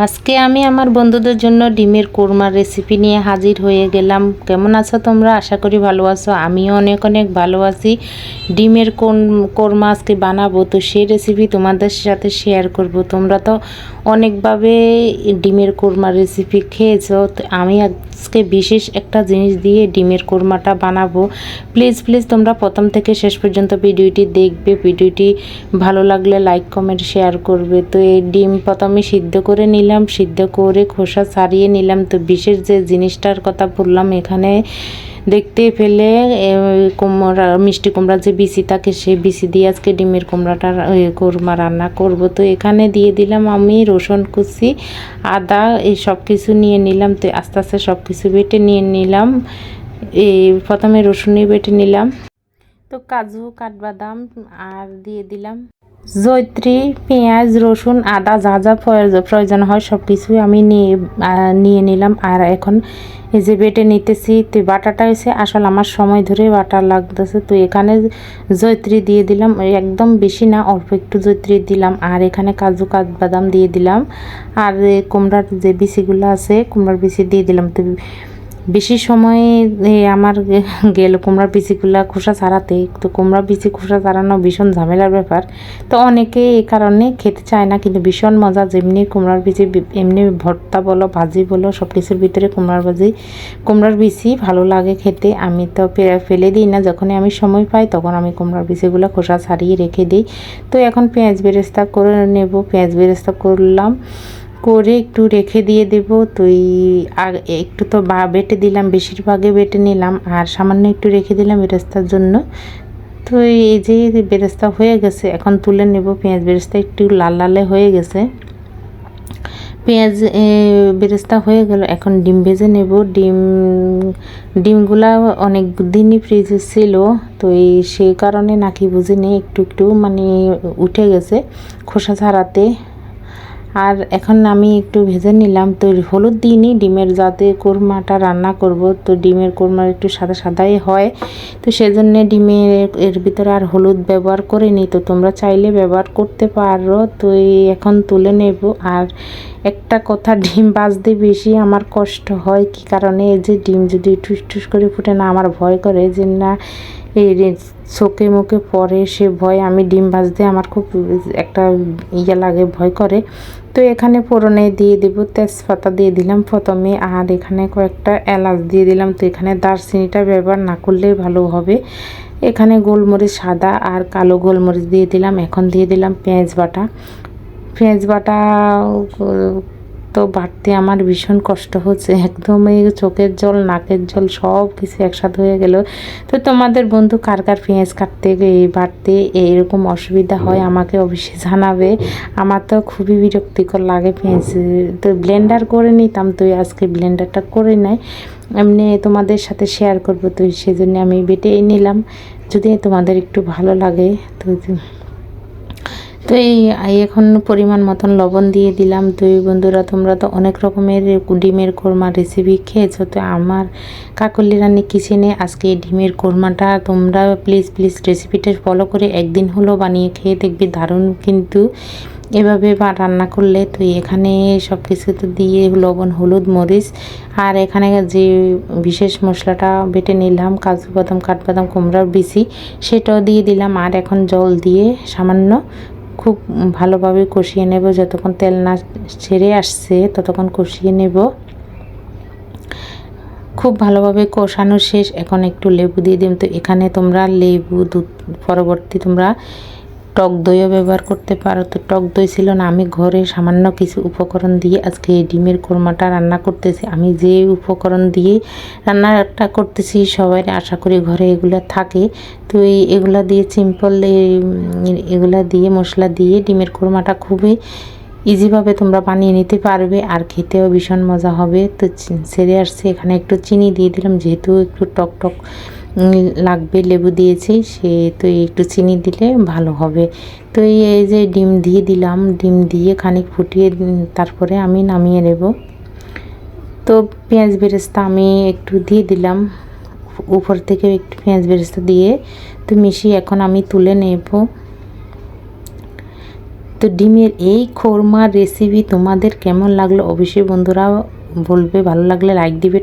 আজকে আমি আমার বন্ধুদের জন্য ডিমের কোরমার রেসিপি নিয়ে হাজির হয়ে গেলাম। কেমন আছো তোমরা? আশা করি ভালো আছো। আমিও অনেক অনেক ভালো আছি। ডিমের কোরমা আজকে বানাবো, তো সেই রেসিপি তোমাদের সাথে শেয়ার করব। তোমরা তো অনেকভাবে ডিমের কোরমার রেসিপি খেয়েছো, তো আমি আজকে বিশেষ একটা জিনিস দিয়ে ডিমের কোরমাটা বানাবো। প্লিজ প্লিজ তোমরা প্রথম থেকে শেষ পর্যন্ত ভিডিওটি দেখবে। ভিডিওটি ভালো লাগলে লাইক কমেন্ট শেয়ার করবে। তো এই ডিম প্রথমে সিদ্ধ করে নিলাম, সিদ্ধ করে খোসা ছাড়িয়ে নিলাম। তো বিশেষ যে জিনিসটার কথা বললাম এখানে দেখতে পেলে কুমড়া, মিষ্টি কুমড়ার যে বিচি থাকে সেই বিচি দিয়ে আজকে ডিমের কুমড়াটা কোরমা রান্না করব। তো এখানে দিয়ে দিলাম আমি রসুন কুচি, আদা, এই সব কিছু নিয়ে নিলাম। তো আস্তে আস্তে সব কিছু বেটে নিয়ে নিলাম। এই প্রথমে রসুনই বেটে নিলাম, তো কাজু, কাঠবাদাম আর দিয়ে দিলাম জয়ত্রী, পেঁয়াজ, রসুন, আদা, যা যা প্রয়োজন হয় সব কিছুই আমি নিয়ে নিলাম। আর এখন এই যে বেটে নিতেছি, তো বাটাটা হয়েছে আসলে আমার সময় ধরে বাটা লাগতেছে। তো এখানে জয়ত্রী দিয়ে দিলাম, একদম বেশি না, অল্প একটু জয়ত্রী দিলাম। আর এখানে কাজু, কাঠবাদাম দিয়ে দিলাম। আর কুমড়ার যে বিচিগুলো আছে কুমড়ার বিচি দিয়ে দিলাম। তো বেশি সময় আমার গেল কুমড়ার বিচিগুলা খোসা ছাড়াতে। তো কুমড়ার বিচি খোসা ছাড়ানো ভীষণ ঝামেলার ব্যাপার। তো অনেকে এই কারণে খেতে চায় না, কিন্তু ভীষণ মজা। যেমনি কুমড়ার বিচি এমনি ভর্তা বলো, ভাজি বলো, সব কিছুর ভিতরে কুমড়ার বিচি ভালো লাগে খেতে। আমি তো ফেলে দিই না, যখনই আমি সময় পাই তখন আমি কুমড়ার বিচিগুলো খোসা ছাড়িয়ে রেখে দিই। তো এখন পেঁয়াজ বেরেস্তা করে নেব। পেঁয়াজ বেরেস্তা করলাম, করে একটু রেখে দিয়ে দেব। তো আর একটু তো বেটে দিলাম, বেশিরভাগে বেটে নিলাম আর সামান্য একটু রেখে দিলাম বেরেস্তার জন্য। তো এই যে বেরেস্তা হয়ে গেছে, এখন তুলে নেব। পেঁয়াজ বেরেস্তা একটু লাল লালে হয়ে গেছে, পেঁয়াজ বেরেস্তা হয়ে গেল। এখন ডিম ভেজে নেব। ডিমগুলা অনেক দিনই ফ্রিজে ছিল, তো সেই কারণে নাকি বুঝিনি একটু একটু মানে উঠে গেছে খোসা ছাড়াতে। আর এখন আমি একটু ভেজে নিলাম। তো হলুদ দিইনি ডিমের, যাতে কোরমাটা রান্না করব তো ডিমের কোরমা একটু সাদা সাদাই হয়, তো সেজন্য ডিমের এর ভিতরে আর হলুদ ব্যবহার করিনি। তো তোমরা চাইলে ব্যবহার করতে পারো। তো এখন তুলে নেব। আর একটা কথা, ডিম ভাজতে বেশি আমার কষ্ট হয়। কি কারণে, এই যে ডিম যদি ঠুস ঠুস করে ফুটে না, আমার ভয় করে যে না এই চোখে মুখে পড়ে, সে ভয় আমি ডিম ভাজতে আমার খুব একটা লাগে, ভয় করে। তো এখানে ফোড়নে দিয়ে দেব, তেজপাতা দিয়ে দিলাম প্রথমে, আর এখানে কয়েকটা এলাচ দিয়ে দিলাম। তো এখানে দারচিনিটা ব্যবহার না করলে ভালো হবে। এখানে গোলমরিচ সাদা আর কালো গোলমরিচ দিয়ে দিলাম। এখন দিয়ে দিলাম পেঁয়াজ বাটা। তো বাটতে আমার ভীষণ কষ্ট হচ্ছে, একদম এই চোখের জল, নাকের জল সব কিছু একসাথে হয়ে গেল। তো তোমাদের বন্ধু কার কার পেঁয়াজ কাটতে বাটতে এইরকম অসুবিধা হয় আমাকে অবশ্যই জানাবে। আমার তো খুবই বিরক্তিকর লাগে পেঁয়াজ। তো ব্লেন্ডার করে নিতাম, তো আজকে ব্লেন্ডারটা করে নাই, এমনি তোমাদের সাথে শেয়ার করব। তো সেজন্য আমি বেটেই নিলাম, যদি তোমাদের একটু ভালো লাগে। তো এখন পরিমাণ মতন লবণ দিয়ে দিলাম। তো বন্ধুরা, তোমরা তো অনেক রকমের ডিমের কোরমা রেসিপি খেয়েছো। তো আমার কাকলি রানী কিচেনে আজকে এই ডিমের কোরমাটা তোমরা প্লিজ প্লিজ রেসিপিটা ফলো করে একদিন হলো বানিয়ে খেয়ে দেখবি, দারুণ কিন্তু এভাবে রান্না করলে। তো এখানে সব কিছু তো দিয়ে লবণ, হলুদ, মরিচ, আর এখানে যে বিশেষ মশলাটা বেটে নিলাম, কাজু বাদাম, কাঠবাদাম, কুমড়ার বিচি, সেটাও দিয়ে দিলাম। আর এখন জল দিয়ে সামান্য খুব ভালোভাবে কষিয়ে নেব, যতক্ষণ তেল না ছেড়ে আসছে ততক্ষণ কষিয়ে নেব। খুব ভালোভাবে কষানো শেষ, এখন একটু লেবু দিয়ে দিন। তো এখানে তোমরা লেবু, দুধ, পরবর্তী তোমরা টক দইও ব্যবহার করতে পারো। তো টক দই ছিল না, আমি ঘরে সামান্য কিছু উপকরণ দিয়ে আজকে এই ডিমের কোরমাটা রান্না করতেছি। আমি যে উপকরণ দিয়ে রান্নাটা করতেছি সবাই আশা করি ঘরে এগুলো থাকে। তো এগুলা দিয়ে সিম্পল এগুলা দিয়ে মশলা দিয়ে ডিমের কোরমাটা খুবই ইজিভাবে তোমরা বানিয়ে নিতে পারবে, আর খেতেও ভীষণ মজা হবে। তো ছেড়ে আসছে, এখানে একটু চিনি দিয়ে দিলাম, যেহেতু একটু টক টক লাগবে, লেবু দিয়েছি সে, তো একটু চিনি দিলে ভালো হবে। তো এই যে ডিম দিয়ে দিলাম, ডিম দিয়ে খানিক ফুটিয়ে তারপরে আমি নামিয়ে নেব। তো পেঁয়াজ বেরেস্তা আমি একটু দিয়ে দিলাম, উপর থেকে একটু পেঁয়াজ বেরেস্তা দিয়ে তো মিশিয়ে এখন আমি তুলে নেব। তো ডিমের এই কোরমার রেসিপি তোমাদের কেমন লাগলো অবশ্যই বন্ধুরা বলবে, ভালো লাগলে লাইক দিবে।